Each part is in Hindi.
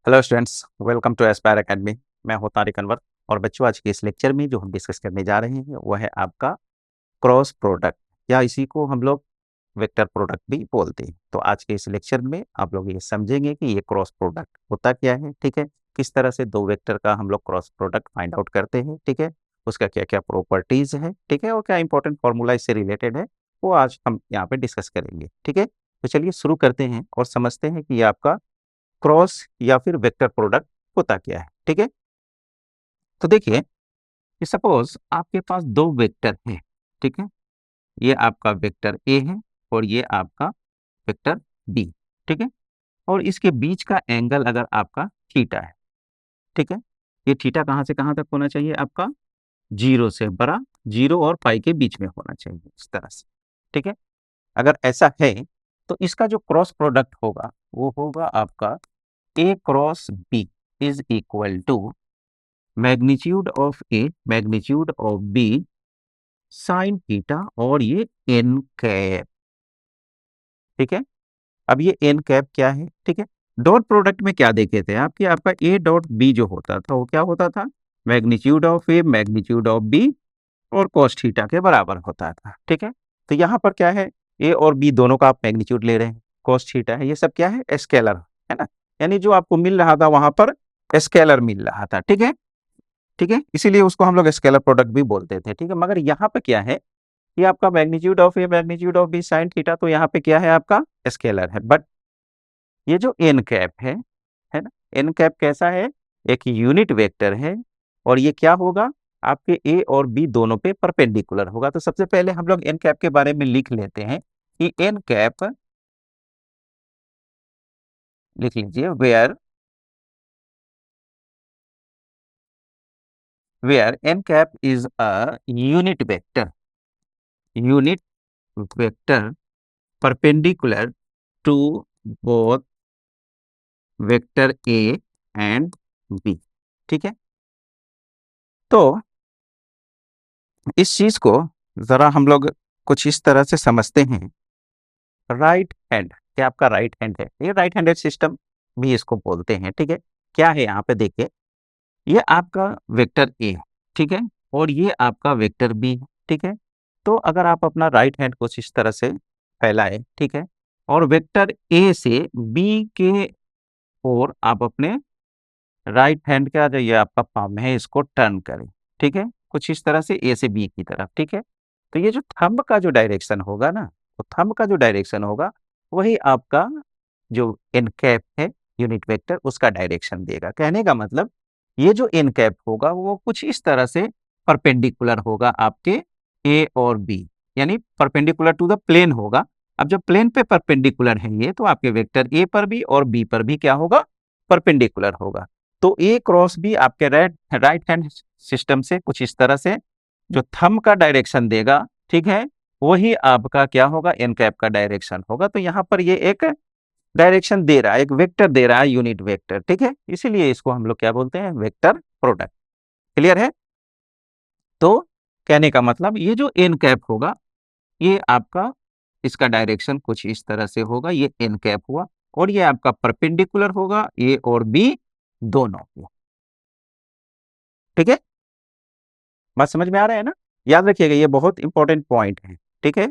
Hello students, welcome to aspire academy. मैं हूं तारिक अनवर और बच्चों, आज के इस लेक्चर में जो हम डिस्कस करने जा रहे हैं वह है आपका क्रॉस प्रोडक्ट, या इसी को हम लोग वेक्टर प्रोडक्ट भी बोलते हैं। तो आज के इस लेक्चर में आप लोग ये समझेंगे कि ये क्रॉस प्रोडक्ट होता क्या है, ठीक है, किस तरह से दो वेक्टर का हम लोग क्रॉस प्रोडक्ट फाइंड आउट करते हैं, ठीक है, उसका क्या क्या प्रॉपर्टीज है, ठीक है, और क्या इंपॉर्टेंट फॉर्मूला इससे रिलेटेड है, वो आज हम यहाँ पे डिस्कस करेंगे। ठीक है, तो चलिए शुरू करते हैं और समझते हैं कि ये आपका क्रॉस या फिर वेक्टर प्रोडक्ट होता क्या है। ठीक है, तो देखिए कि सपोज आपके पास दो वेक्टर हैं, ठीक है, ये आपका वेक्टर ए है और ये आपका वेक्टर बी, ठीक है, और इसके बीच का एंगल अगर आपका थीटा है, ठीक है, ये थीटा कहाँ से कहाँ तक होना चाहिए आपका, जीरो से बड़ा, जीरो और पाई के बीच में होना चाहिए, इस तरह से। ठीक है, अगर ऐसा है तो इसका जो क्रॉस प्रोडक्ट होगा वो होगा आपका a cross b is equal to magnitude of A magnitude of B sine theta और ये एन कैप। ठीक है, अब ये एन कैप क्या है, ठीक है, डॉट प्रोडक्ट में क्या देखे थे आपकी, आपका ए डॉट बी जो होता था वो क्या होता था, magnitude of A magnitude of B और कॉस थीटा के बराबर होता था। ठीक है, तो यहाँ पर क्या है, ए और बी दोनों का आप मैग्नीट्यूड ले रहे हैं, कॉस थीटा है, ये सब क्या है, स्केलर है ना, यानी जो आपको मिल रहा था वहां पर स्केलर मिल रहा था। ठीक है, ठीक है, इसीलिए उसको हम लोग स्केलर प्रोडक्ट भी बोलते थे। ठीक है, मगर यहाँ पे क्या है, ये आपका magnitude of A magnitude of B sine theta, तो यहाँ पे क्या है आपका स्केलर है, बट ये जो एन कैप है ना, एन कैप कैसा है, एक यूनिट वेक्टर है और ये क्या होगा, आपके ए और बी दोनों पे परपेंडिकुलर होगा। तो सबसे पहले हम लोग एन कैप के बारे में लिख लेते हैं कि एन कैप लिख लीजिए, where N cap is a unit vector perpendicular to both vector A and B. ठीक है, तो इस चीज को जरा हम लोग कुछ इस तरह से समझते हैं। राइट हैंड, क्या आपका राइट हैंड है, ये राइट हैंडेड सिस्टम भी इसको बोलते हैं। ठीक है, क्या है यहाँ पे देखिए, ये आपका वेक्टर ए है, ठीक है, और ये आपका वेक्टर बी है। ठीक है, तो अगर आप अपना राइट हैंड कुछ इस तरह से फैलाए, ठीक है, और वेक्टर ए से बी के ओर आप अपने राइट हैंड का जो ये आपका पाम है इसको टर्न करें, ठीक है, कुछ इस तरह से ए से बी की तरफ। ठीक है, तो ये जो थंब का जो डायरेक्शन होगा ना, तो थंब का जो डायरेक्शन होगा वही आपका जो एन कैप है यूनिट वेक्टर उसका डायरेक्शन देगा। कहने का मतलब ये जो एन कैप होगा वो कुछ इस तरह से परपेंडिकुलर होगा आपके ए और बी, यानी परपेंडिकुलर टू द प्लेन होगा। अब जब प्लेन पे परपेंडिकुलर है ये, तो आपके वेक्टर ए पर भी और बी पर भी क्या होगा, परपेंडिकुलर होगा। तो ए क्रॉस बी आपके राइट हैंड सिस्टम से कुछ इस तरह से जो थंब का डायरेक्शन देगा, ठीक है, वही आपका क्या होगा, एन कैप का डायरेक्शन होगा। तो यहाँ पर ये एक डायरेक्शन दे रहा है, एक वेक्टर दे रहा है, यूनिट वेक्टर। ठीक है, इसीलिए इसको हम लोग क्या बोलते हैं, वेक्टर प्रोडक्ट। क्लियर है, तो कहने का मतलब ये जो एन कैप होगा ये आपका, इसका डायरेक्शन कुछ इस तरह से होगा, ये एन कैप हुआ, और ये आपका परपेंडिकुलर होगा ए और बी दोनों को। ठीक है, बात समझ में आ रहा है ना, याद रखिएगा ये बहुत इंपॉर्टेंट पॉइंट है। ठीक है,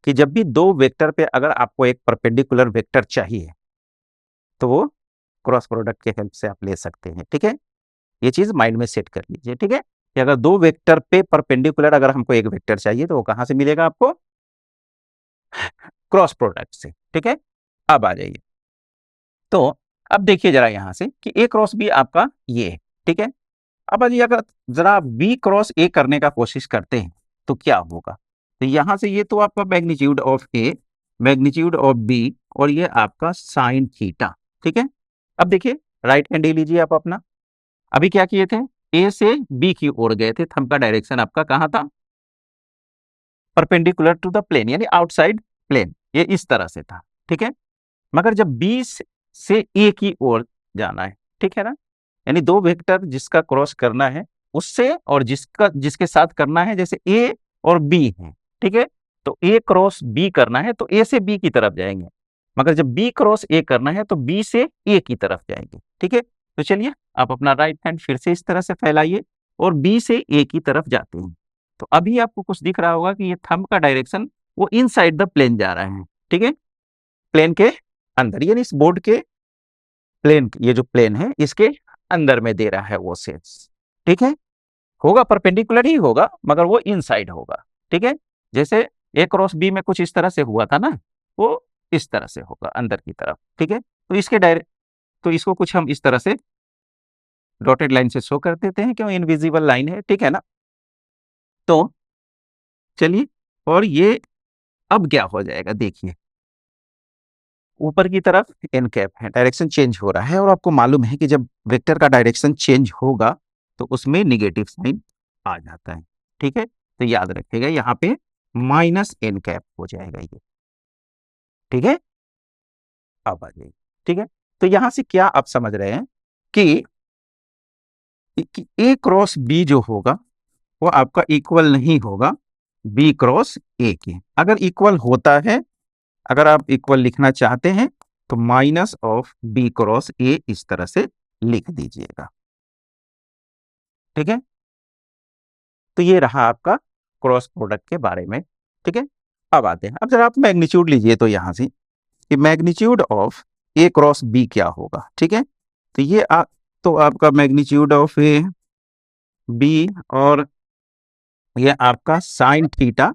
कि जब भी दो वेक्टर पे अगर आपको एक परपेंडिकुलर वेक्टर चाहिए तो वो क्रॉस प्रोडक्ट के हेल्प से आप ले सकते हैं। ठीक है, ये चीज माइंड में सेट कर लीजिए। ठीक है, कि अगर दो वेक्टर पे परपेंडिकुलर अगर हमको एक वेक्टर चाहिए तो वो कहां से मिलेगा आपको, क्रॉस प्रोडक्ट से। ठीक है, अब आ जाइए, तो अब देखिए जरा यहां से कि ए क्रॉस बी आपका ये है। ठीक है, अब अगर जरा बी क्रॉस ए करने का कोशिश करते हैं तो क्या होगा, तो यहां से ये तो आपका magnitude of A magnitude of B और ये आपका साइन थीटा। ठीक है, अब देखिए राइट हैंड ले लीजिए आप अपना, अभी क्या किए थे, ए से बी की ओर गए थे, थंब का डायरेक्शन आपका कहां था, परपेंडिकुलर टू द प्लेन, यानी आउटसाइड प्लेन, ये इस तरह से था। ठीक है, मगर जब बी से ए की ओर जाना है, ठीक है ना, यानी दो वेक्टर जिसका क्रॉस करना है उससे और जिसके साथ करना है, जैसे ए और बी है, ठीक है, तो ए क्रॉस बी करना है तो ए से बी की तरफ जाएंगे, मगर जब बी क्रॉस ए करना है तो बी से ए की तरफ जाएंगे। ठीक है, तो चलिए आप अपना राइट हैंड फिर से इस तरह से फैलाइए और बी से ए की तरफ जाते हैं। तो अभी आपको कुछ दिख रहा होगा कि ये थंब का डायरेक्शन वो इनसाइड द प्लेन जा रहा है, ठीक है, प्लेन के अंदर, यानी इस बोर्ड के प्लेन, ये जो प्लेन है इसके अंदर में दे रहा है वो सेंस, ठीक है, होगा परपेंडिकुलर ही होगा मगर वो इनसाइड होगा, ठीक है। जैसे ए क्रॉस बी में कुछ इस तरह से हुआ था ना, वो इस तरह से होगा अंदर की तरफ, ठीक है। तो इसके डायरेक्ट, तो इसको कुछ हम इस तरह से डॉटेड लाइन से शो कर देते हैं, क्यों, इनविजिबल लाइन है, ठीक है ना। तो चलिए, और ये अब क्या हो जाएगा देखिए, ऊपर की तरफ एन कैप है, डायरेक्शन चेंज हो रहा है, और आपको मालूम है कि जब वेक्टर का डायरेक्शन चेंज होगा तो उसमें निगेटिव साइन आ जाता है, ठीक है। तो याद रखिएगा यहाँ पे माइनस एन कैप हो जाएगा ये, ठीक है, अब आ जाइए, ठीक है। तो यहां से क्या आप समझ रहे हैं कि ए क्रॉस बी जो होगा वो आपका इक्वल नहीं होगा बी क्रॉस ए के। अगर इक्वल होता है, अगर आप इक्वल लिखना चाहते हैं तो minus of B cross A इस तरह से लिख दीजिएगा, ठीक है। तो ये रहा आपका क्रॉस प्रोडक्ट के बारे में, ठीक है। अब आते हैं, अब जरा आप मैग्नीट्यूड लीजिए तो यहां से कि magnitude of A cross B क्या होगा, ठीक है। तो ये तो आपका मैग्नीट्यूड ऑफ ए बी, और ये आपका साइन थीटा,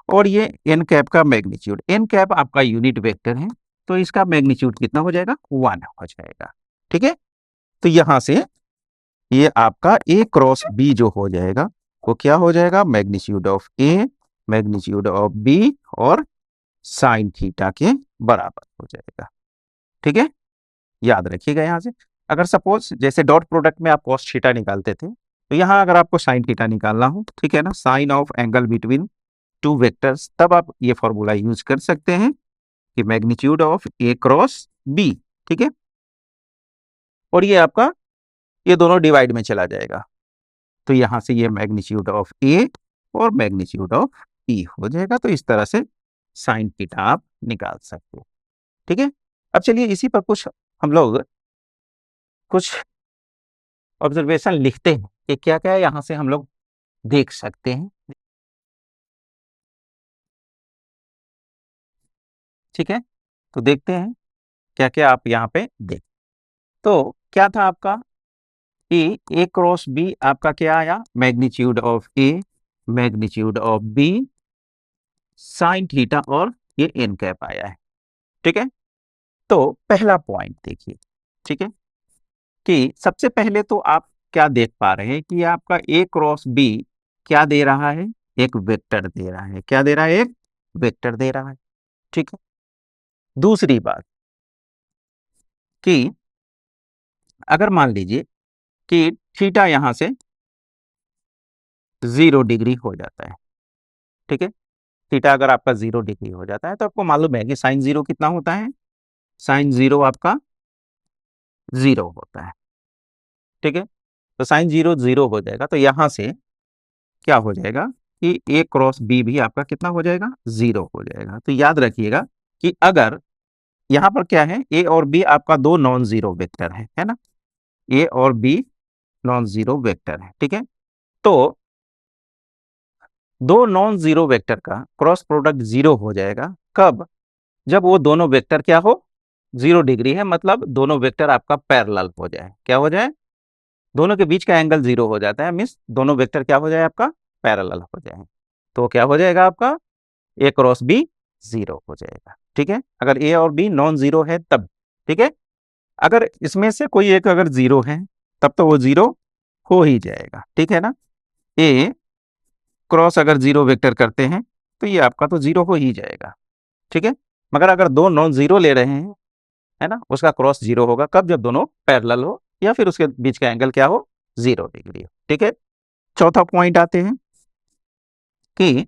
और ये एन कैप का मैग्नीट्यूड, एन कैप आपका यूनिट वेक्टर है तो इसका मैग्नीट्यूड कितना हो जाएगा, 1 हो जाएगा, ठीक है। तो यहां से ये आपका ए क्रॉस बी जो हो जाएगा वो क्या हो जाएगा, magnitude of A, magnitude of B, और साइन थीटा के बराबर हो जाएगा, ठीक है। याद रखिएगा यहां से, अगर सपोज जैसे डॉट प्रोडक्ट में आप कॉस थीटा निकालते थे, तो यहां अगर आपको साइन थीटा निकालना हो, ठीक है ना, sine of angle between two vectors, तब आप ये फॉर्मूला यूज कर सकते हैं कि magnitude of A cross B, ठीक है, और ये आपका ये दोनों डिवाइड में चला जाएगा, तो यहां से ये मैग्नीट्यूड ऑफ ए और मैग्नीट्यूड ऑफ बी हो जाएगा। तो इस तरह से साइन थीटा आप निकाल सकते हो, ठीक है। अब चलिए इसी पर कुछ हम लोग कुछ ऑब्जर्वेशन लिखते हैं कि क्या क्या यहां से हम लोग देख सकते हैं, ठीक है। तो देखते हैं क्या क्या आप यहाँ पे देख, तो क्या था आपका ए क्रॉस बी, आपका क्या आया, magnitude of A, magnitude of B, sine theta, और ये एन कैप आया है, ठीक है। तो पहला पॉइंट देखिए, ठीक है, कि सबसे पहले तो आप क्या देख पा रहे हैं कि आपका ए क्रॉस बी क्या दे रहा है, एक वेक्टर दे रहा है, क्या दे रहा है, एक वेक्टर दे रहा है, ठीक है। दूसरी बात कि अगर मान लीजिए कि थीटा यहां से 0 डिग्री हो जाता है, ठीक है, थीटा अगर आपका 0 डिग्री हो जाता है तो आपको मालूम है कि साइन 0 कितना होता है, साइन 0 आपका 0 होता है, ठीक है। तो साइन 0 0 हो जाएगा, तो यहां से क्या हो जाएगा कि ए क्रॉस बी भी आपका कितना हो जाएगा, 0 हो जाएगा। तो याद रखिएगा कि अगर यहां पर क्या है, ए और बी आपका दो नॉन जीरो वेक्टर है ना, ए और बी नॉन जीरो वेक्टर है, ठीक है। तो दो नॉन जीरो वेक्टर का क्रॉस प्रोडक्ट 0 हो जाएगा, कब, जब वो दोनों वेक्टर क्या हो, 0 डिग्री है, मतलब दोनों वेक्टर आपका पैरेलल हो जाए, क्या हो जाए, दोनों के बीच का एंगल 0 हो जाता है, मीन्स दोनों वेक्टर क्या हो जाए, आपका पैरेलल हो जाए, तो क्या हो जाएगा आपका ए क्रॉस बी 0 हो जाएगा, ठीक है। अगर ए और बी नॉन जीरो है तब, ठीक है, अगर इसमें से कोई एक अगर 0 है तब तो वो 0 हो ही जाएगा, ठीक है ना। ए क्रॉस अगर 0 वेक्टर करते हैं तो ये आपका तो 0 हो ही जाएगा, ठीक है। मगर अगर दो नॉन जीरो ले रहे हैं, है ना, उसका क्रॉस 0 होगा कब, जब दोनों पैरेलल हो या फिर उसके बीच का एंगल क्या हो, 0 डिग्री हो, ठीक है। चौथा पॉइंट आते हैं कि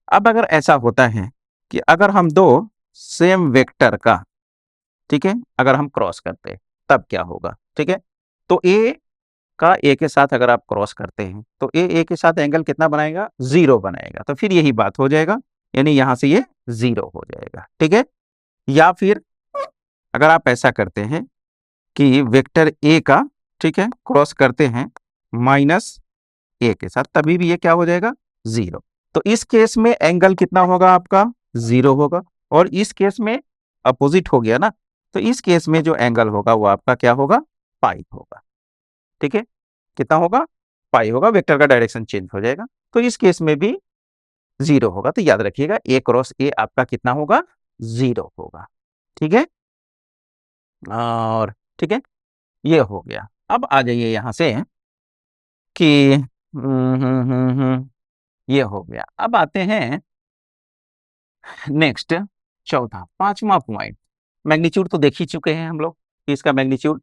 अब अगर ऐसा होता है कि अगर हम दो सेम वेक्टर का, ठीक है, अगर हम क्रॉस करते हैं तब क्या होगा, ठीक है। तो ए का ए के साथ अगर आप क्रॉस करते हैं तो ए के साथ एंगल कितना बनाएगा, 0 बनाएगा, तो फिर यही बात हो जाएगा, यानी यहां से ये 0 हो जाएगा, ठीक है। या फिर अगर आप ऐसा करते हैं कि वेक्टर ए का, ठीक है, क्रॉस करते हैं माइनस ए के साथ, तभी भी ये क्या हो जाएगा, 0। तो इस केस में एंगल कितना होगा आपका, 0 होगा। और इस केस में अपोजिट हो गया ना, तो इस केस में जो एंगल होगा वो आपका क्या होगा, पाई होगा। ठीक है, कितना होगा, पाई होगा, वेक्टर का डायरेक्शन चेंज हो जाएगा। तो इस केस में भी 0 होगा। तो याद रखिएगा ए क्रॉस ए आपका कितना होगा, 0 होगा। ठीक है, और ठीक है, ये हो गया। अब आ जाइए यहां से कि ये हो गया। अब आते हैं नेक्स्ट, चौथा, पांचवा पॉइंट। मैग्नीट्यूड तो देख ही चुके हैं हम लोग कि इसका magnitude,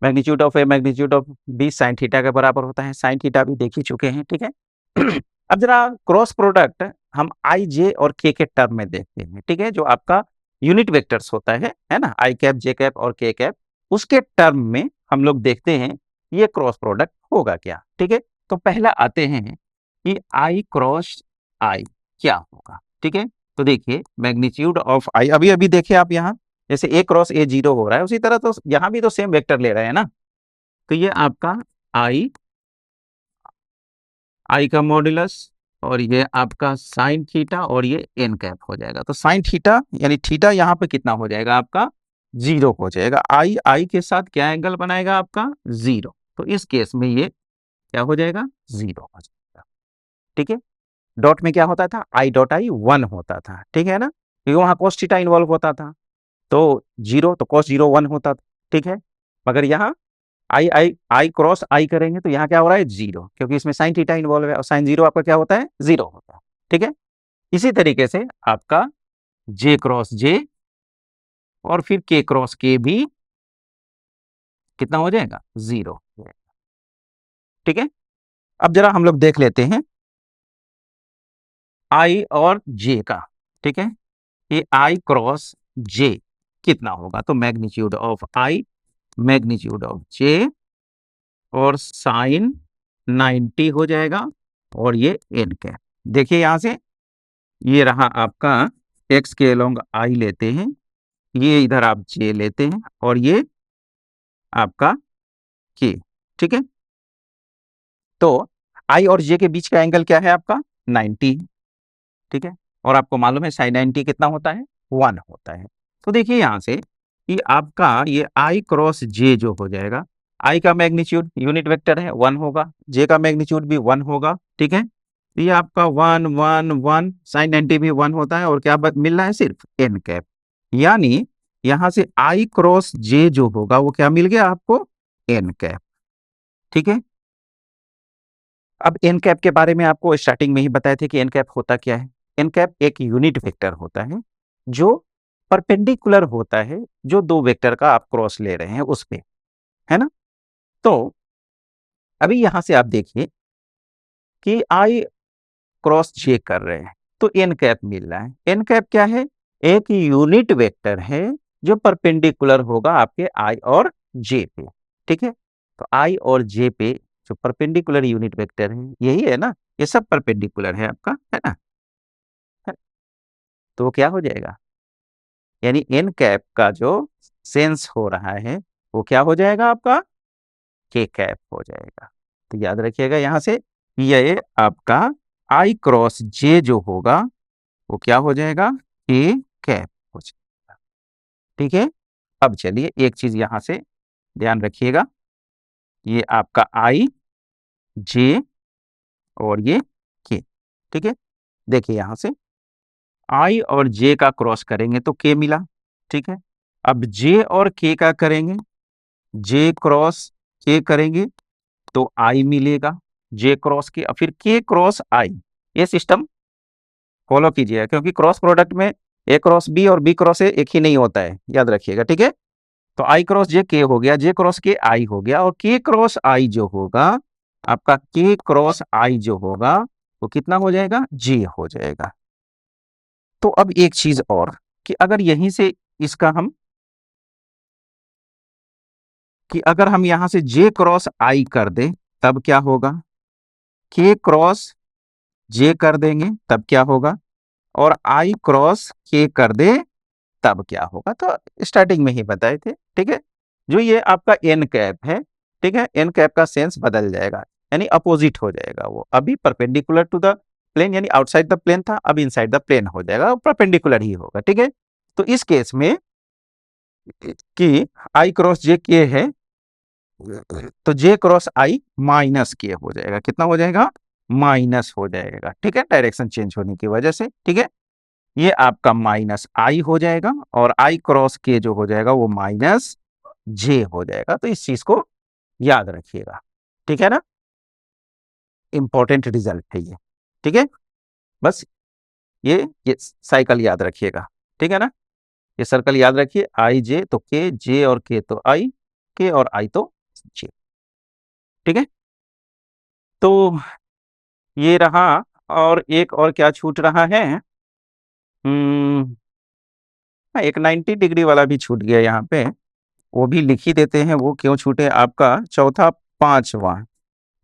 magnitude of A magnitude of B sine theta के बराबर होता है। साइन थीटा भी देख ही चुके हैं। ठीक है, अब जरा क्रॉस प्रोडक्ट हम आई जे और के टर्म में देखते हैं। ठीक है, जो आपका यूनिट वेक्टर्स होता है ना, आई कैप जे कैप और के कैप, उसके टर्म में हम लोग देखते हैं ये क्रॉस प्रोडक्ट होगा क्या। ठीक है, तो पहला आते हैं कि आई क्रॉस आई क्या होगा। ठीक है, तो देखिए मैग्नीट्यूड ऑफ आई, अभी अभी देखिए आप यहाँ, जैसे ए क्रॉस ए 0 हो रहा है, उसी तरह तो यहाँ भी तो सेम वेक्टर ले रहे हैं ना। तो ये आपका आई का मॉड्यूलस, और ये आपका साइन थीटा, और ये एन कैप हो जाएगा। तो साइन थीटा यानी थीटा यहाँ पे कितना हो जाएगा आपका, 0 हो जाएगा। आई के साथ क्या एंगल बनाएगा आपका, 0। तो इस केस में ये क्या हो जाएगा, 0 हो जाएगा। ठीक है, डॉट में क्या होता था, आई डॉट आई 1 होता था। ठीक है ना, क्योंकि वहां cos थीटा इन्वॉल्व होता था, तो 0 तो cos 0 1 होता था। ठीक है, मगर यहाँ आई आई आई क्रॉस आई करेंगे तो यहाँ क्या हो रहा है, 0, क्योंकि इसमें साइन थीटा इन्वॉल्व है, और साइन 0 आपका क्या होता है, 0 होता है। ठीक है, इसी तरीके से आपका जे क्रॉस जे और फिर के क्रॉस के भी कितना हो जाएगा, 0। ठीक है, अब जरा हम लोग देख लेते हैं आई और जे का। ठीक है, ये आई क्रॉस जे कितना होगा, तो magnitude of i, magnitude of j, और साइन 90 हो जाएगा, और ये एन कैप। देखिए यहां से ये रहा आपका एक्स के अलोंग आई लेते हैं, ये इधर आप जे लेते हैं, और ये आपका के। ठीक है, तो आई और जे के बीच का एंगल क्या है आपका, 90। ठीक है, और आपको मालूम है साइन 90 कितना होता है, 1 होता है। तो देखिए यहां से कि आपका ये आई क्रॉस जे जो हो जाएगा, आई का मैग्नीट्यूड यूनिट वेक्टर है 1 होगा, जे का मैग्नीट्यूड भी 1 होगा। ठीक है, तो ये आपका 1 1 1, साइन 90 भी 1 होता है, और क्या मिल रहा है, सिर्फ एन कैप। यानी यहां से आई क्रॉस जे जो होगा वो क्या मिल गया आपको, एन कैप। ठीक है, अब एन कैप के बारे में आपको स्टार्टिंग में ही बताए थे कि एन कैप होता क्या है। एन कैप एक यूनिट वेक्टर होता है जो परपेंडिकुलर होता है, जो दो वेक्टर का आप क्रॉस ले रहे हैं उस पे, है ना। तो अभी यहां से आप देखिए कि आई क्रॉस जे कर रहे हैं, तो एन कैप मिल रहा है। एन कैप क्या है, एक यूनिट वेक्टर है जो परपेंडिकुलर होगा आपके आई और जे पे। ठीक है, तो आई और जे पे जो परपेंडिकुलर यूनिट वेक्टर है, यही है ना, ये सब परपेंडिकुलर है आपका, है ना। तो वो क्या हो जाएगा, यानी एन कैप का जो सेंस हो रहा है वो क्या हो जाएगा आपका, के कैप हो जाएगा। तो याद रखिएगा यहां से ये आपका आई क्रॉस जे जो होगा वो क्या हो जाएगा, के कैप हो जाएगा। ठीक है, अब चलिए एक चीज यहां से ध्यान रखिएगा, ये आपका आई जे और ये के। ठीक है, देखिए यहां से आई और जे का क्रॉस करेंगे तो के मिला। ठीक है, अब जे और के का करेंगे, जे क्रॉस के करेंगे तो आई मिलेगा, जे क्रॉस के, और फिर के क्रॉस आई। ये सिस्टम फॉलो कीजिएगा, क्योंकि क्रॉस प्रोडक्ट में ए क्रॉस बी और बी क्रॉस ए एक ही नहीं होता है, याद रखिएगा। ठीक है, तो आई क्रॉस जे के हो गया, जे क्रॉस के आई हो गया, और के क्रॉस आई जो होगा आपका, के क्रॉस आई जो होगा वो कितना हो जाएगा, जे हो जाएगा। तो अब एक चीज और कि अगर यहीं से इसका हम, कि अगर हम यहां से जे क्रॉस आई कर दें तब क्या होगा, के क्रॉस जे कर देंगे तब क्या होगा, और आई क्रॉस के कर दे तब क्या होगा। तो स्टार्टिंग में ही बताए थे। ठीक है, जो ये आपका एन कैप है, ठीक है, एन कैप का सेंस बदल जाएगा, यानी अपोजिट हो जाएगा। वो अभी परपेंडिकुलर टू द प्लेन यानी आउटसाइड द प्लेन था, अब इनसाइड द प्लेन हो जाएगा, परपेंडिकुलर ही होगा, ठीक है। तो इस केस में कि आई क्रॉस जे के है, तो जे क्रॉस आई माइनस के हो जाएगा। कितना हो जाएगा? माइनस हो जाएगा, ठीक है, डायरेक्शन चेंज होने की वजह से, ठीक है। ये आपका माइनस आई हो जाएगा और आई क्रॉस के जो हो जाएगा वो माइनस जे हो जाएगा। तो इस चीज को याद रखिएगा, ठीक है ना, इंपॉर्टेंट रिजल्ट है ये, ठीक है। बस ये साइकिल याद रखिएगा, ठीक है ना, ये सर्कल याद रखिए, आई जे तो के, जे और के तो आई, के और आई तो जे, ठीक है। तो ये रहा, और एक और क्या छूट रहा है, एक 90 डिग्री वाला भी छूट गया यहाँ पे, वो भी लिख ही देते हैं। वो क्यों छूटे? आपका चौथा पांचवा,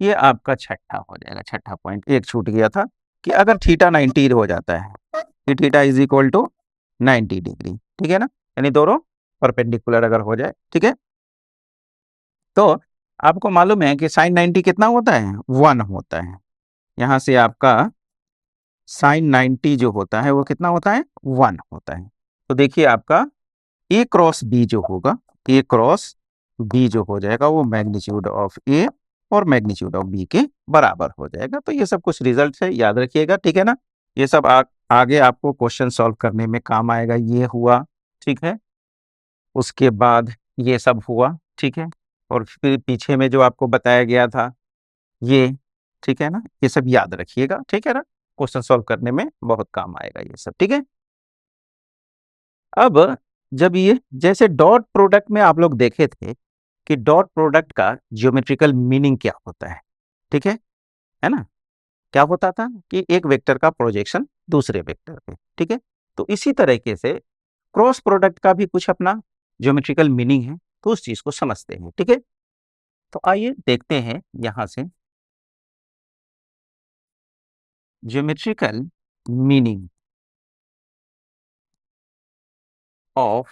ये आपका छठा हो जाएगा, छठा पॉइंट एक छूट गया था कि अगर थीटा 90 हो जाता है कि theta is equal to 90 degree, ठीक है ना, यानी दोनों परपेंडिकुलर अगर हो जाए, ठीक है। तो आपको मालूम है कि साइन 90 कितना होता है? 1 होता है। यहां से आपका साइन 90 जो होता है वो कितना होता है? 1 होता है। तो देखिए आपका ए क्रॉस बी जो होगा, ए क्रॉस बी जो हो जाएगा वो मैग्नीट्यूड ऑफ ए और मैग्नीट्यूड ऑफ बी के बराबर हो जाएगा। तो ये सब कुछ रिजल्ट है, याद रखिएगा, ठीक है ना। ये सब आगे आपको क्वेश्चन सॉल्व करने में काम आएगा। ये हुआ, ठीक है, उसके बाद ये सब हुआ, ठीक है, और फिर पीछे में जो आपको बताया गया था ये, ठीक है ना, ये सब याद रखिएगा, ठीक है ना, क्वेश्चन सॉल्व करने में बहुत काम आएगा ये सब, ठीक है। अब जब ये जैसे डॉट प्रोडक्ट में आप लोग देखे थे कि डॉट प्रोडक्ट का ज्योमेट्रिकल मीनिंग क्या होता है, है ना, क्या होता था कि एक वेक्टर का प्रोजेक्शन दूसरे वेक्टर पे, ठीक है। तो इसी तरीके से क्रॉस प्रोडक्ट का भी कुछ अपना ज्योमेट्रिकल मीनिंग है, तो उस चीज को समझते हैं, ठीक है। तो आइए देखते हैं यहां से ज्योमेट्रिकल मीनिंग ऑफ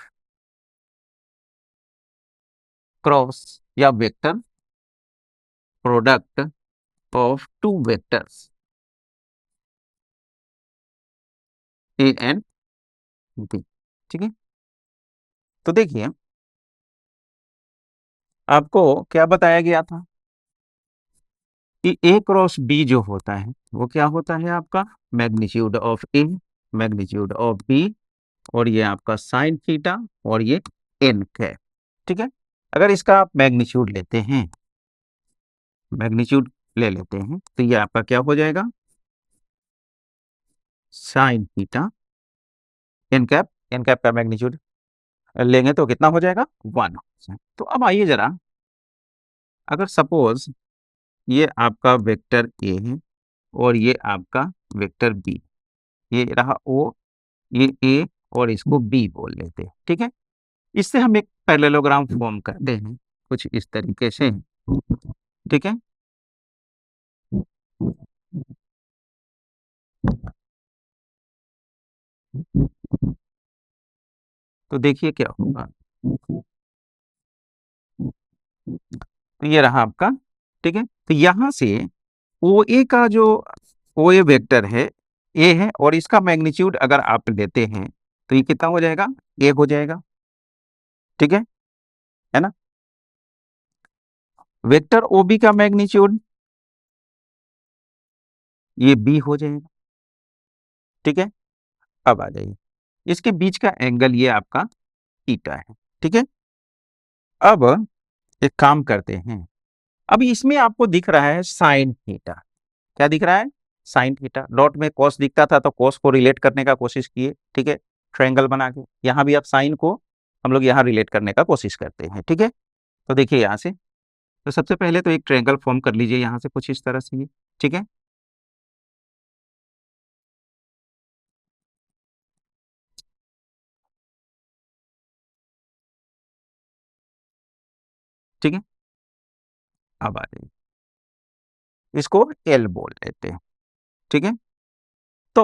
क्रॉस या vector product of two vectors A and B, ठीक है। तो देखिए आपको क्या बताया गया था कि ए क्रॉस बी जो होता है वो क्या होता है? आपका magnitude of A, magnitude of B, और ये आपका साइन थीटा, और ये एन है, ठीक है। अगर इसका आप मैग्नीट्यूड लेते हैं, मैग्नीट्यूड ले लेते हैं, तो ये आपका क्या हो जाएगा? साइन थीटा एन कैप का मैग्नीट्यूड लेंगे तो कितना हो जाएगा? 1। तो अब आइए जरा, अगर सपोज ये आपका वेक्टर ए है और ये आपका वेक्टर बी, ये रहा ओ, ये ए और इसको बी बोल लेते हैं, ठीक है। इससे हम एक पैरेललोग्राम फॉर्म करते हैं कुछ इस तरीके से, ठीक है। तो देखिए क्या होगा, तो ये रहा आपका, ठीक है। तो यहां से ओ ए का जो ओ ए वेक्टर है, ए है, और इसका मैग्नीट्यूड अगर आप लेते हैं तो ये कितना हो जाएगा? ए हो जाएगा, ठीक है ना। वेक्टर ओ बी का मैग्नीट्यूड ये बी हो जाएगा, ठीक है। अब आ जाइए, इसके बीच का एंगल ये आपका थीटा है, ठीक है। अब एक काम करते हैं, अब इसमें आपको दिख रहा है साइन थीटा, क्या दिख रहा है? Sine theta. डॉट में कॉस दिखता था तो कॉस को रिलेट करने का कोशिश किए, ठीक है, ट्रायंगल बना के। यहाँ भी आप साइन को हम लोग यहाँ रिलेट करने का कोशिश करते हैं, ठीक है। तो देखिए यहाँ से, तो सबसे पहले तो एक ट्रायंगल फॉर्म कर लीजिए यहाँ से कुछ इस तरह से ये, ठीक है। ठीक है, अब आ जाइए, इसको एल बोल लेते हैं, ठीक है। तो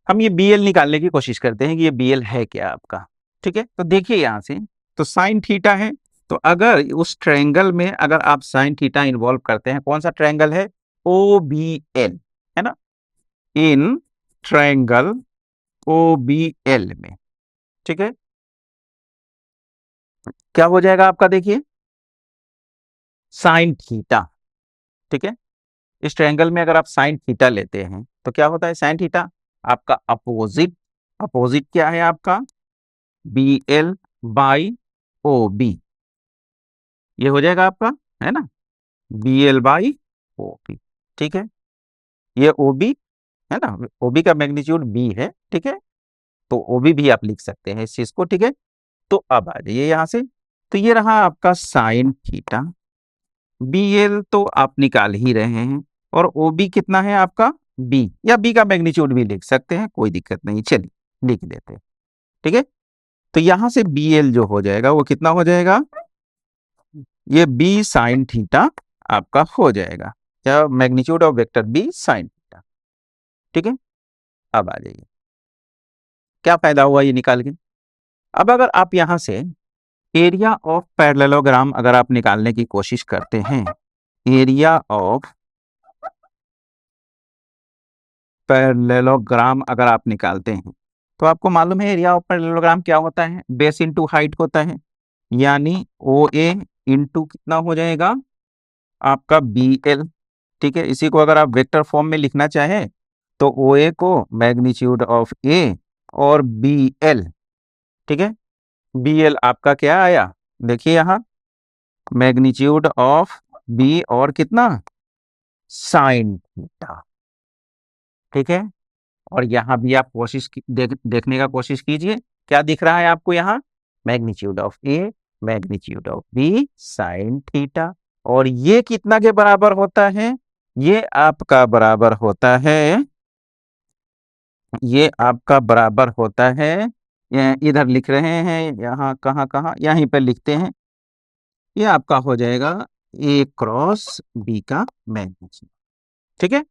हम ये बी एल निकालने की कोशिश करते हैं कि ये बी एल है क्या आपका, ठीक है। तो देखिए यहाँ से तो साइन थीटा है। तो अगर उस ट्रायंगल में अगर आप साइन थीटा इन्वॉल्व करते हैं, कौन सा ट्रायंगल है? OBL, है ना? इन ट्रायंगल OBL में, ठीक है, क्या हो जाएगा आपका? देखिए साइन थीटा, ठीक है। इस ट्रायंगल में अगर आप साइन थीटा लेते हैं तो क्या होता है? साइन थीटा आपका अपोजिट, अपोजिट क्या है आपका? BL बाई OB, ये हो जाएगा आपका, है ना, BL बाई OB, ठीक है। ये OB है ना, OB का मैग्नीट्यूड B है, ठीक है, तो OB भी आप लिख सकते हैं इस चीज को, ठीक है। तो अब आ जाइए यहां से, तो ये रहा आपका साइन थीटा, BL तो आप निकाल ही रहे हैं, और OB कितना है आपका? B, या B का मैग्नीट्यूड भी लिख सकते हैं, कोई दिक्कत नहीं, चलिए लिख देते हैं, ठीक है। तो यहां से BL जो हो जाएगा वो कितना हो जाएगा? ये B साइन थीटा आपका हो जाएगा, या magnitude of vector B sine theta, ठीक है। अब आ जाइए, क्या फायदा हुआ ये निकाल के? अब अगर आप यहां से एरिया ऑफ पैरेललोग्राम अगर आप निकालने की कोशिश करते हैं, एरिया ऑफ पैरेललोग्राम अगर आप निकालते हैं, तो आपको मालूम है एरिया ऑफ पैरेललोग्राम क्या होता है? बेस इंटू हाइट होता है, यानी OA इंटू कितना हो जाएगा आपका? BL, ठीक है। इसी को अगर आप वेक्टर फॉर्म में लिखना चाहें तो OA को मैग्नीट्यूड ऑफ A और BL, ठीक है। BL आपका क्या आया? देखिए यहां मैग्नीट्यूड ऑफ B और कितना? साइन थीटा, ठीक है। और यहां भी आप कोशिश देखने का कोशिश कीजिए, क्या दिख रहा है आपको यहाँ? Magnitude of A, magnitude of B sign theta, और ये कितना के बराबर होता है? ये आपका बराबर होता है, ये आपका बराबर होता है, इधर लिख रहे हैं, यहाँ कहाँ कहाँ, यहीं पर लिखते हैं, ये आपका हो जाएगा A क्रॉस B का मैग्नीट्यूड, ठीक है।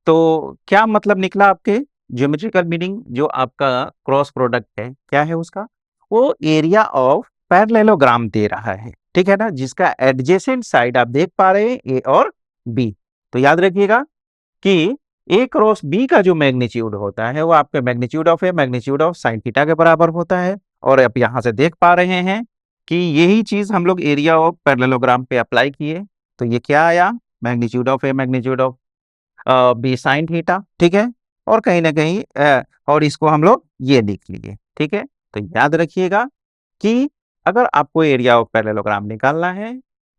तो क्या मतलब निकला आपके? ज्योमेट्रिकल मीनिंग जो आपका क्रॉस प्रोडक्ट है क्या है उसका? वो एरिया ऑफ पैरेललोग्राम दे रहा है, ठीक है ना, जिसका एडजेसेंट साइड आप देख पा रहे हैं A और B। तो याद रखिएगा कि A क्रॉस B का जो मैग्नीट्यूड होता है वो आपके magnitude of A magnitude of sine theta के बराबर होता है। और आप यहां से देख पा रहे हैं कि यही चीज हम लोग एरिया ऑफ पैरेललोग्राम पे अप्लाई किए, तो ये क्या आया? Magnitude of A magnitude of B sine theta, ठीक है। और कहीं ना कहीं और इसको हम लोग ये लिख लिए, ठीक है। तो याद रखिएगा कि अगर आपको एरिया ऑफ पैरेललोग्राम निकालना है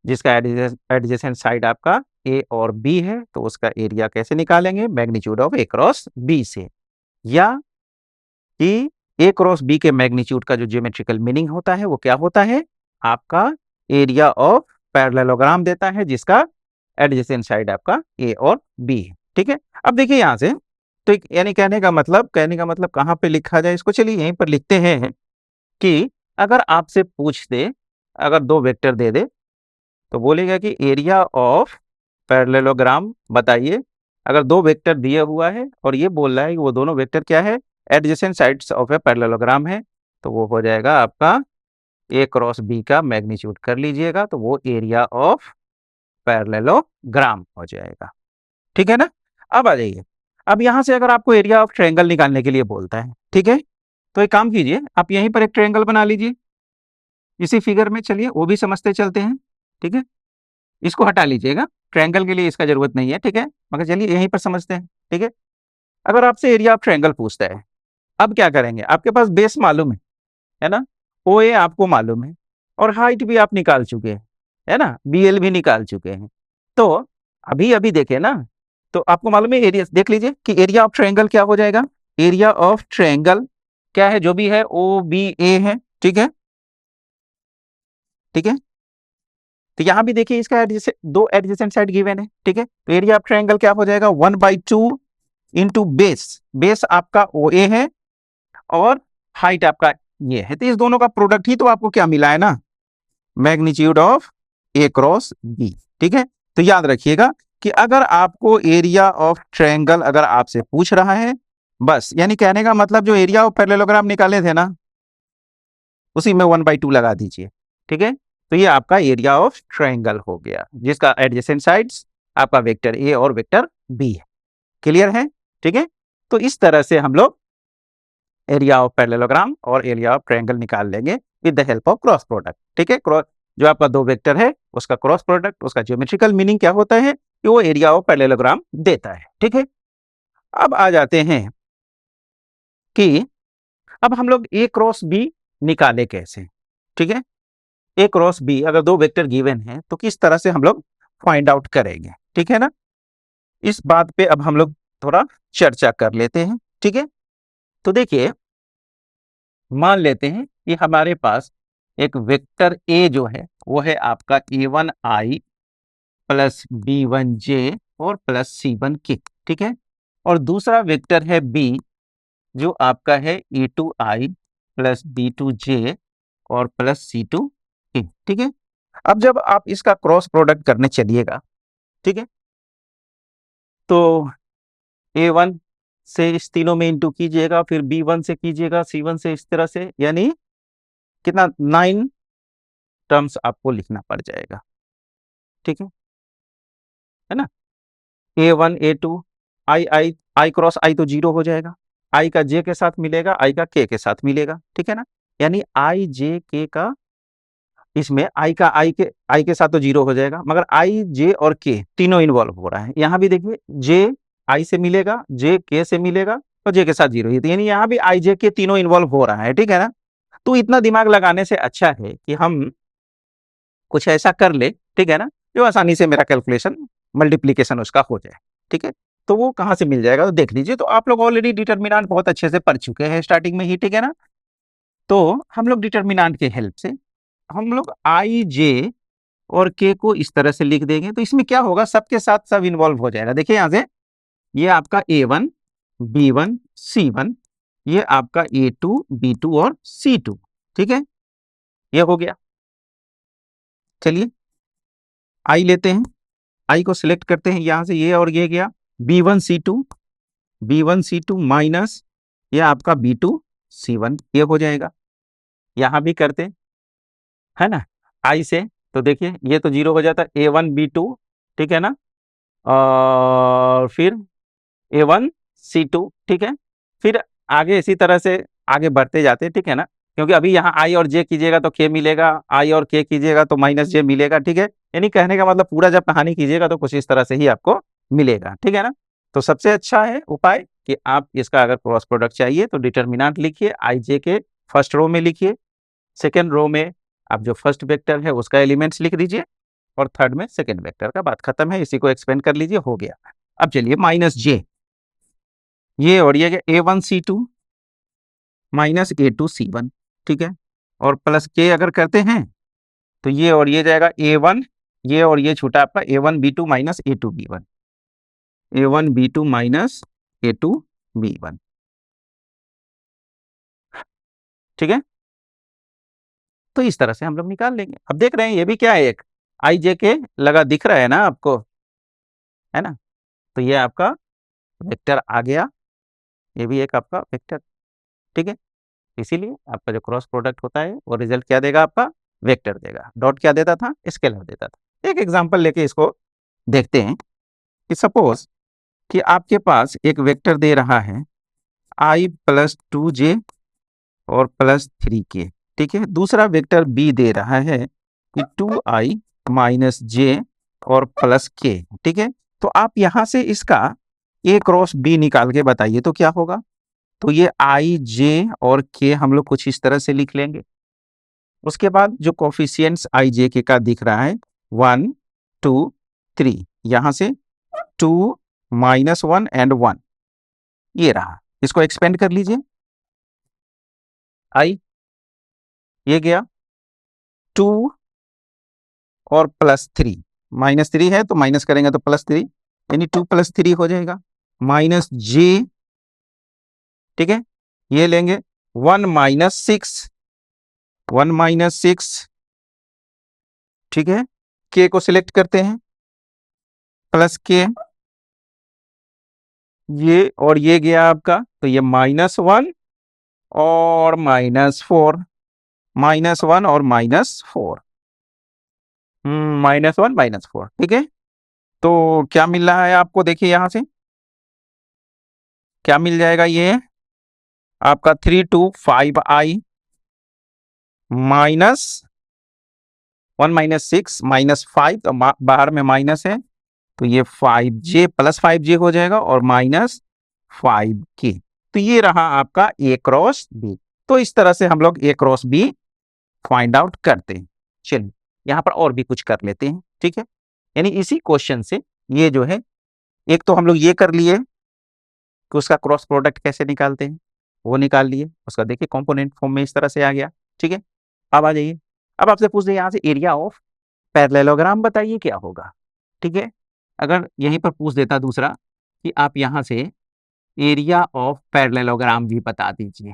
जिसका एडजेसेंट साइड आपका A और B है, तो उसका एरिया कैसे निकालेंगे? Magnitude of A cross B से, या कि A क्रॉस B के मैग्नीट्यूड का जो ज्योमेट्रिकल मीनिंग होता है वो क्या होता है? आपका एरिया ऑफ पैरेललोग्राम देता है जिसका एडजेसेंट साइड आपका A और B है, ठीक है। अब देखिए यहां से, तो यानी कहने का मतलब कहां पे लिखा जाए इसको? चलिए यहीं पर लिखते हैं कि अगर आपसे पूछ दे, अगर दो वेक्टर दे दे, तो बोलेगा कि एरिया ऑफ पैरेललोग्राम बताइए। अगर दो वेक्टर दिया हुआ है और ये बोल रहा है कि वो दोनों वेक्टर क्या है? Adjacent sides of a parallelogram है, तो वो हो जाएगा आपका A क्रॉस B का मैग्नीट्यूड कर लीजिएगा, तो वो एरिया ऑफ पैरेललोग्राम हो जाएगा, ठीक है ना। अब आ जाइए, अब यहां से अगर आपको एरिया ऑफ ट्रायंगल निकालने के लिए बोलता है, ठीक है, तो एक काम कीजिए, आप यहीं पर एक ट्रायंगल बना लीजिए इसी फिगर में। चलिए वो भी समझते चलते हैं, ठीक है। इसको हटा लीजिएगा, ट्रायंगल के लिए इसका जरूरत नहीं है, ठीक है, मगर चलिए यहीं पर समझते हैं, ठीक है। अगर आपसे एरिया ऑफ ट्रायंगल पूछता है, अब क्या करेंगे? आपके पास बेस मालूम है ना, OA आपको मालूम है, और हाइट भी आप निकाल चुके हैं, है ना, BL भी निकाल चुके हैं। तो अभी अभी देखे ना, तो आपको मालूम है एरिया, देख लीजिए कि एरिया ऑफ ट्रायंगल क्या हो जाएगा? एरिया ऑफ ट्रायंगल क्या है? जो भी है OBA है, ठीक है, ठीक है। तो यहां भी देखिए इसका दो एडजेसेंट साइड गिवन है, ठीक है। तो एरिया ऑफ ट्रायंगल क्या हो जाएगा? 1/2 इंटू बेस, बेस आपका OA है और हाइट आपका ये है, तो इस दोनों का प्रोडक्ट ही तो आपको क्या मिला है ना, magnitude of A cross B, ठीक है। तो याद रखिएगा कि अगर आपको एरिया ऑफ ट्रायंगल अगर आपसे पूछ रहा है, बस यानी कहने का मतलब जो एरिया ऑफ पैरेललोग्राम निकाले थे ना, उसी में 1/2 लगा दीजिए, ठीक है। तो ये आपका एरिया ऑफ ट्रायंगल हो गया, जिसका एडजेसेंट साइड्स आपका वेक्टर ए और वेक्टर बी है। क्लियर है, ठीक है। तो इस तरह से हम लोग एरिया ऑफ पैरेललोग्राम और एरिया ऑफ ट्रायंगल निकाल लेंगे with the help of cross product, ठीक है। जो आपका दो वेक्टर है उसका क्रॉस प्रोडक्ट, उसका ज्योमेट्रिकल मीनिंग क्या होता है कि वो एरिया ऑफ पैरेललोग्राम देता है, ठीक है। अब आ जाते हैं कि अब हम लोग ए क्रॉस बी निकाले कैसे, ठीक है। ए क्रॉस बी अगर दो वेक्टर गिवन है तो किस तरह से हम लोग फाइंड आउट करेंगे, ठीक है ना। इस बात पे अब हम लोग थोड़ा चर्चा कर लेते हैं, ठीक है। तो देखिए, मान लेते हैं कि हमारे पास एक वेक्टर ए जो है वो है आपका a1i प्लस b1j और प्लस c1k, ठीक है। और दूसरा वेक्टर है b जो आपका है a2i प्लस b2j और प्लस c2k, ठीक है। अब जब आप इसका क्रॉस प्रोडक्ट करने चलिएगा, ठीक है, तो a1 से इस तीनों में इंटू कीजिएगा, फिर b1 से कीजिएगा, c1 से, इस तरह से, यानी कितना 9 टर्म्स आपको लिखना पड़ जाएगा, ठीक है ना। a1 a2 आई क्रॉस आई तो 0 हो जाएगा, आई का जे के साथ मिलेगा, आई का के साथ मिलेगा, ठीक है ना। यानी आई जे के का, इसमें आई के साथ तो 0 हो जाएगा, मगर आई जे और के तीनों इन्वॉल्व हो रहा है। यहाँ भी देखिए, जे आई से मिलेगा, जे के से मिलेगा और जे के साथ 0 ही, यानी यहाँ भी आई जे के तीनों इन्वॉल्व हो रहा है, ठीक है ना। तो इतना दिमाग लगाने से अच्छा है कि हम कुछ ऐसा कर ले, ठीक है ना, जो आसानी से मेरा कैलकुलेशन मल्टीप्लीकेशन उसका हो जाए, ठीक है। तो वो कहाँ से मिल जाएगा तो देख लीजिए। तो आप लोग ऑलरेडी डिटर्मिनेंट बहुत अच्छे से पढ़ चुके हैं स्टार्टिंग में ही, ठीक है ना। तो हम लोग डिटर्मिनेंट के हेल्प से हम लोग आई जे और के को इस तरह से लिख देंगे। तो इसमें क्या होगा, सबके साथ सब इन्वॉल्व हो जाएगा। देखिए यहां से, ये आपका a1 b1 c1, ये आपका a2 b2 और c2, ठीक है। ये हो गया। चलिए आई लेते हैं, आई को सिलेक्ट करते हैं, यहां से ये और ये गया b1 c2 माइनस ये आपका b2 c1, ये हो जाएगा। यहां भी करते है ना आई से, तो देखिए ये तो 0 हो जाता है a1 b2, ठीक है ना, और फिर a1 c2, ठीक है। फिर आगे इसी तरह से आगे बढ़ते जाते, ठीक है ना, क्योंकि अभी यहाँ आई और जे कीजिएगा तो के मिलेगा, आई और के कीजिएगा तो माइनस जे मिलेगा, ठीक है। यानी कहने का मतलब पूरा जब कहानी कीजिएगा तो कुछ इस तरह से ही आपको मिलेगा, ठीक है ना। तो सबसे अच्छा है उपाय कि आप इसका अगर क्रॉस प्रोडक्ट चाहिए तो डिटर्मिनेंट लिखिए, आई जे के फर्स्ट रो में लिखिए, सेकेंड रो में आप जो फर्स्ट वेक्टर है उसका एलिमेंट्स लिख दीजिए, और थर्ड में सेकेंड वेक्टर का। बात खत्म है, इसी को एक्सपेंड कर लीजिए, हो गया। अब चलिए माइनस जे, ये और ये a1 c2 minus a2 c1, ठीक है, और प्लस के अगर करते हैं तो ये और ये जाएगा a1, ये और ये छूटा आपका a1 b2 minus a2 b1, a1 b2 minus a2 b1, ठीक है। तो इस तरह से हम लोग निकाल लेंगे। अब देख रहे हैं ये भी क्या है, एक आई जे के लगा दिख रहा है ना आपको, है ना। तो ये आपका वेक्टर आ गया, ये भी एक आपका वेक्टर, ठीक है। इसीलिए आपका जो क्रॉस प्रोडक्ट होता है वो रिजल्ट क्या देगा, आपका वेक्टर देगा। डॉट क्या देता था, स्केलर देता था। एक एग्जांपल लेके इसको देखते हैं कि सपोज कि आपके पास एक वेक्टर दे रहा है i प्लस 2j और प्लस 3k, ठीक है। दूसरा वेक्टर b दे रहा है कि 2i माइनस j और प्लस k, ठीक है। तो आप यहां से इसका a क्रॉस b निकाल के बताइए तो क्या होगा। तो ये i j और k हम लोग कुछ इस तरह से लिख लेंगे। उसके बाद जो कोफिशियंट्स i j k का दिख रहा है 1 2 3, यहां से 2 माइनस 1 एंड 1, ये रहा। इसको एक्सपेंड कर लीजिए, i ये गया 2 और प्लस 3, माइनस 3 है तो माइनस करेंगे तो प्लस 3, यानी 2 प्लस 3 हो जाएगा, माइनस j, ठीक है। ये लेंगे 1 माइनस 6, 1 माइनस 6, ठीक है। k को सिलेक्ट करते हैं, प्लस k, ये और ये गया आपका, तो ये -1 और -4, -1 और -4, -1 -4, ठीक है। तो क्या मिल रहा है आपको, देखिए यहां से क्या मिल जाएगा, ये आपका 325i -1 -6 -5, तो बाहर में माइनस है, तो ये 5j + 5j हो जाएगा और -5k। तो ये रहा आपका A क्रॉस B। तो इस तरह से हम लोग A cross B find out करते हैं। चलिए यहाँ पर और भी कुछ कर लेते हैं, ठीक है। यानी इसी क्वेश्चन से ये जो है, एक तो हम लोग ये कर लिए कि उसका क्रॉस प्रोडक्ट कैसे निकालते हैं, वो निकाल लिए। उसका देखिए कंपोनेंट फॉर्म में इस तरह से आ गया, ठीक है। अब आ जाइए, अब आपसे पूछ रहे यहाँ से एरिया ऑफ पैरेललोग्राम बताइए क्या होगा, ठीक है। अगर यहीं पर पूछ देता दूसरा कि आप यहाँ से एरिया ऑफ पैरेललोग्राम भी बता दीजिए,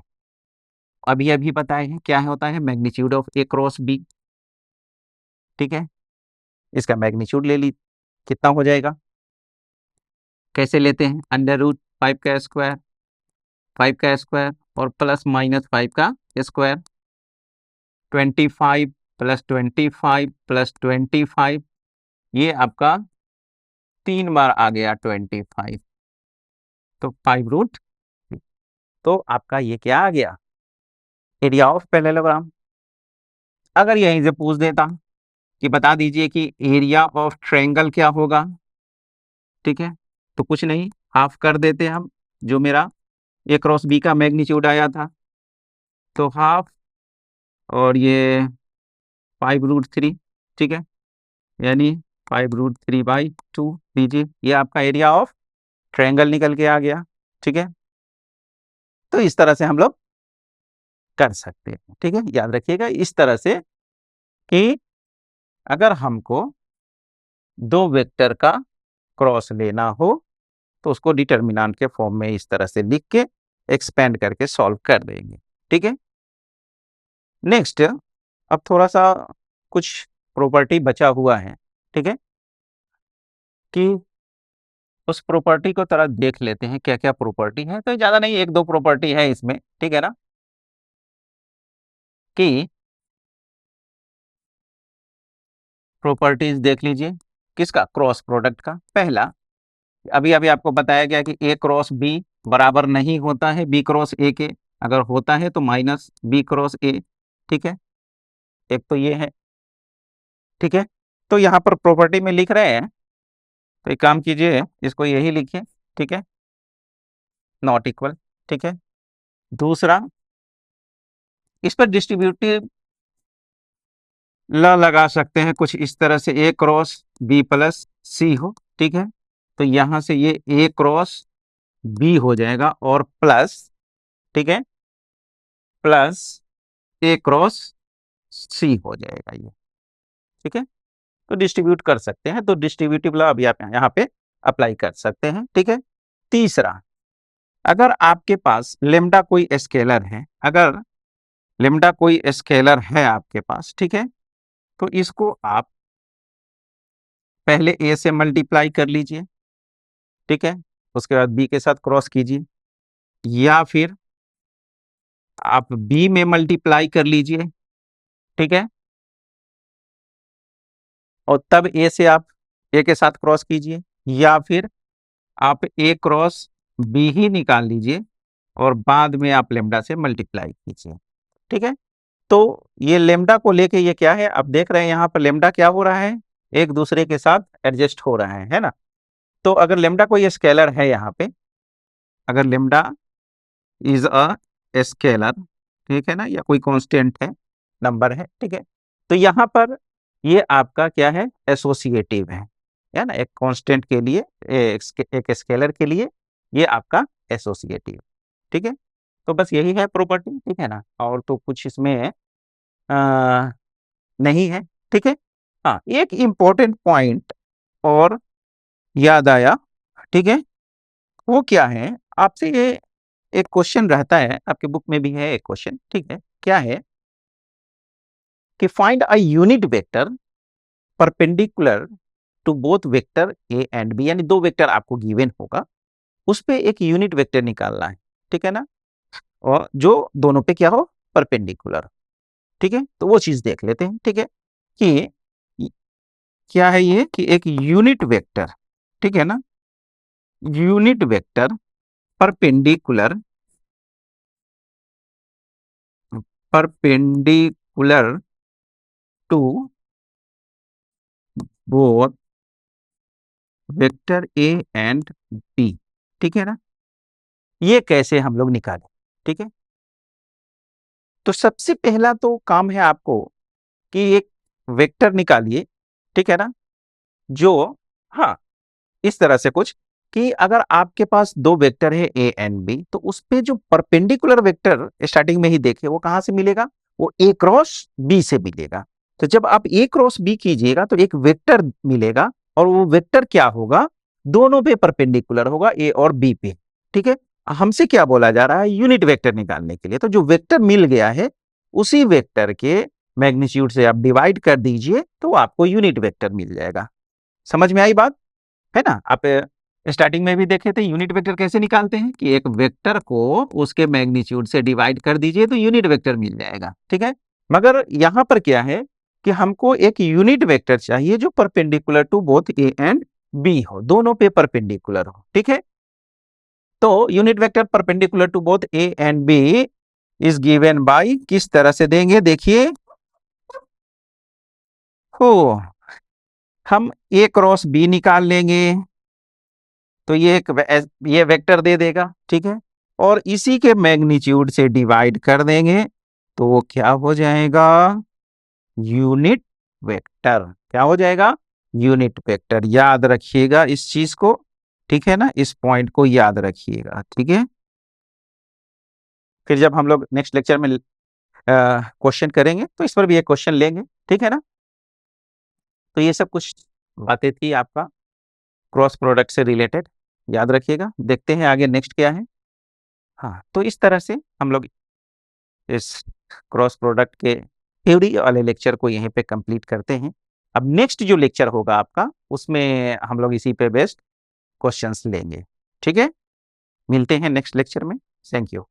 अभी अभी बताए हैं क्या होता है, magnitude of A cross B, ठीक है। इसका मैग्नीट्यूड ले ली, कितना हो जाएगा, कैसे लेते हैं, √5 का स्क्वायर, 5 का स्क्वायर और +-5 का स्क्वायर, 25 + 25 + 25, ये आपका 3 बार आ गया 25, तो 5√, तो आपका ये क्या आ गया, एरिया ऑफ पैरेललोग्राम। अगर यहीं से पूछ देता कि बता दीजिए कि एरिया ऑफ ट्रायंगल क्या होगा, ठीक है, तो कुछ नहीं, हाफ कर देते हम, जो मेरा A क्रॉस B का मैग्नीट्यूड आया था, तो हाफ और ये 5√3, ठीक है, यानी 5√3/2 दीजिए, ये आपका एरिया ऑफ ट्रायंगल निकल के आ गया, ठीक है। तो इस तरह से हम लोग कर सकते हैं, ठीक है। याद रखिएगा इस तरह से कि अगर हमको दो वेक्टर का क्रॉस लेना हो तो उसको डिटर्मिनेंट के फॉर्म में इस तरह से लिख के एक्सपेंड करके सॉल्व कर देंगे, ठीक है। नेक्स्ट, अब थोड़ा सा कुछ प्रॉपर्टी बचा हुआ है, ठीक है, कि उस प्रॉपर्टी को तरह देख लेते हैं क्या क्या प्रॉपर्टी है। तो ज्यादा नहीं, 1-2 प्रॉपर्टी है इसमें, ठीक है ना, कि प्रॉपर्टीज देख लीजिए किसका, क्रॉस प्रोडक्ट का। पहला, अभी अभी आपको बताया गया कि A क्रॉस B बराबर नहीं होता है B क्रॉस A के, अगर होता है तो -B क्रॉस A, ठीक है, एक तो ये है, ठीक है। तो यहाँ पर प्रॉपर्टी में लिख रहे हैं, तो एक काम कीजिए, इसको यही लिखिए, ठीक है, नॉट इक्वल, ठीक है। दूसरा, इस पर डिस्ट्रीब्यूटिव लगा सकते हैं कुछ इस तरह से, A क्रॉस B + C हो, ठीक है। तो यहां से ये A क्रॉस B हो जाएगा और प्लस, ठीक है, प्लस A क्रॉस C हो जाएगा ये, ठीक है। तो डिस्ट्रीब्यूट कर सकते हैं, तो डिस्ट्रीब्यूटिव लॉ अभी आप यहाँ पे अप्लाई कर सकते हैं, ठीक है। तीसरा, अगर आपके पास लेम्डा कोई स्केलर है, अगर लेम्डा कोई स्केलर है आपके पास, ठीक है, तो इसको आप पहले A से मल्टीप्लाई कर लीजिए, ठीक है, उसके बाद B के साथ क्रॉस कीजिए, या फिर आप B में मल्टीप्लाई कर लीजिए, ठीक है, और तब A से आप A के साथ क्रॉस कीजिए, या फिर आप A क्रॉस B ही निकाल लीजिए और बाद में आप लेम्डा से मल्टीप्लाई कीजिए, ठीक है। तो ये लेम्डा को लेके ये क्या है, अब देख रहे हैं यहाँ पर लेम्डा क्या हो रहा है, एक दूसरे के साथ एडजस्ट हो रहा है ना। तो अगर लेम्डा कोई स्केलर है यहाँ पे, अगर लेम्डा इज अ स्केलर, ठीक है ना, या कोई कांस्टेंट है, नंबर है, ठीक है, तो यहाँ पर ये आपका क्या है, एसोसिएटिव है ना, एक कांस्टेंट के लिए, एक स्केलर के लिए ये आपका एसोसिएटिव, ठीक है। तो बस यही है प्रॉपर्टी, ठीक है ना, और तो कुछ इसमें नहीं है, ठीक है। हाँ, एक इम्पोर्टेंट पॉइंट और याद आया, ठीक है, वो क्या है, आपसे ये एक क्वेश्चन रहता है, आपके बुक में भी है एक क्वेश्चन, ठीक है, क्या है कि find a unit vector perpendicular to both vector A and B, यानी दो वेक्टर आपको गिवन होगा, उस पे एक यूनिट वेक्टर निकालना है, ठीक है ना, और जो दोनों पे क्या हो, परपेंडिकुलर, ठीक है, तो वो चीज देख लेते हैं। ठीक है, कि क्या है ये, कि एक यूनिट वेक्टर, ठीक है ना, unit vector perpendicular perpendicular to both vector A and B, ठीक है ना, ये कैसे हम लोग निकालें। ठीक है, तो सबसे पहला तो काम है आपको कि एक वेक्टर निकालिए, ठीक है ना, जो, हाँ, इस तरह से कुछ, कि अगर आपके पास दो वेक्टर है ए एंड बी, तो उस पे जो परपेंडिकुलर वेक्टर स्टार्टिंग में ही देखे वो कहां से मिलेगा, वो ए क्रॉस बी से मिलेगा। तो जब आप ए क्रॉस बी कीजिएगा तो एक वेक्टर मिलेगा, और वो वेक्टर क्या होगा, दोनों पे परपेंडिकुलर होगा, ए और बी पे। ठीक है, हमसे क्या बोला जा रहा है, यूनिट वेक्टर निकालने के लिए। तो जो वेक्टर मिल गया है उसी वेक्टर के मैग्नीट्यूड से आप डिवाइड कर दीजिए तो आपको यूनिट वेक्टर मिल जाएगा। समझ में आई बात, है ना। आप स्टार्टिंग में भी देखे थे यूनिट वेक्टर कैसे निकालते हैं, कि एक वेक्टर को उसके मैग्नीट्यूड से डिवाइड कर दीजिए तो यूनिट वेक्टर मिल जाएगा। ठीक है, मगर यहां पर क्या है कि हमको एक यूनिट वेक्टर चाहिए जो perpendicular to both A and B हो, दोनों पे परपेंडिकुलर हो। ठीक है, तो unit vector perpendicular to both A and B is given by, किस तरह से देंगे, देखिए, हो, हम ए क्रॉस बी निकाल लेंगे तो ये वेक्टर दे देगा। ठीक है, और इसी के मैग्नीट्यूड से डिवाइड कर देंगे तो वो क्या हो जाएगा, यूनिट वेक्टर। क्या हो जाएगा, यूनिट वेक्टर। याद रखिएगा इस चीज को, ठीक है ना, इस पॉइंट को याद रखिएगा। ठीक है, फिर जब हम लोग नेक्स्ट लेक्चर में क्वेश्चन करेंगे तो इस पर भी एक क्वेश्चन लेंगे। ठीक है ना, तो ये सब कुछ बातें थी आपका क्रॉस प्रोडक्ट से रिलेटेड, याद रखिएगा। देखते हैं आगे नेक्स्ट क्या है। हाँ, तो इस तरह से हम लोग इस क्रॉस प्रोडक्ट के थ्योरी वाले लेक्चर को यहीं पे कंप्लीट करते हैं। अब नेक्स्ट जो लेक्चर होगा आपका, उसमें हम लोग इसी पे बेस्ड क्वेश्चंस लेंगे। ठीक है, मिलते हैं नेक्स्ट लेक्चर में। Thank you.